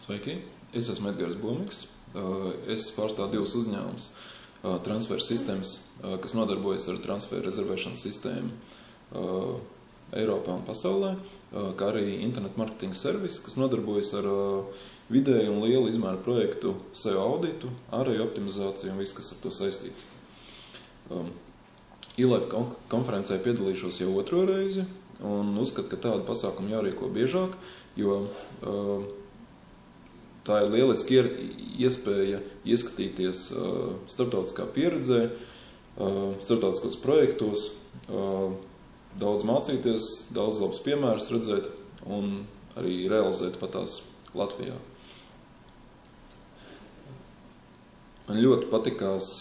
Sveiki, es esmu Edgars Bomiks. Es pārstāvu divus uzņēmumus, transfer systems, kas nodarbojas ar transferu rezervēšanas sistēmu Eiropā un pasaulē, kā arī internet marketing servis, kas nodarbojas ar vidēju un lielu izmēru projektu SEO auditu, ārēju optimizāciju un viss, kas ar to saistīts. eLife konferencē piedalīšos jau otro reizi un uzskatu, ka tādu pasākumu jārīko biežāk, jo tā ir lieliski iespēja ieskatīties starptautiskā pieredzē, starptautiskos projektos, daudz mācīties, daudz labus piemērus redzēt un arī realizēt patās Latvijā. Man ļoti patikās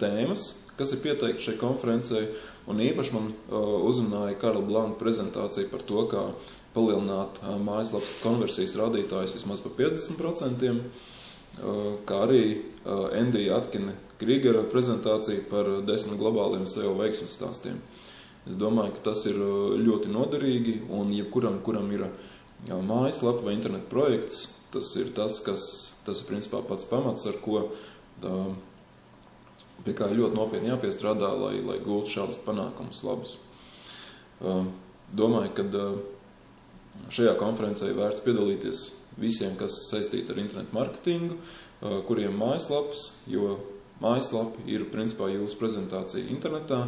tēmas, kas ir pieteikti šai konferencei, un īpaši man uzrunāja Karla Blanka prezentācija par to, kā palielināt mājaslapas konversijas rādītājus vismaz par 50%, kā arī Endija Atkina Krīgera prezentācija par 10 globāliem SEO veiksmes stāstiem. Es domāju, ka tas ir ļoti noderīgi, un jebkuram, kuram ir mājaslapa vai internet projekts, tas ir principā pats pamats, ar ko pie kā ļoti nopietni jāpiestrādā, lai gūtu šādus panākumus labus. Domāju, ka šajā konferencē vērts piedalīties visiem, kas saistīti ar internetu marketingu, kuriem mājaslapas, jo mājaslapa ir principā jūsu prezentācija internetā,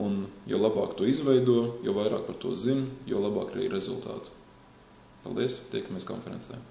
un jo labāk to izveido, jo vairāk par to zina, jo labāk arī rezultāti. Paldies, tiekamies konferencē!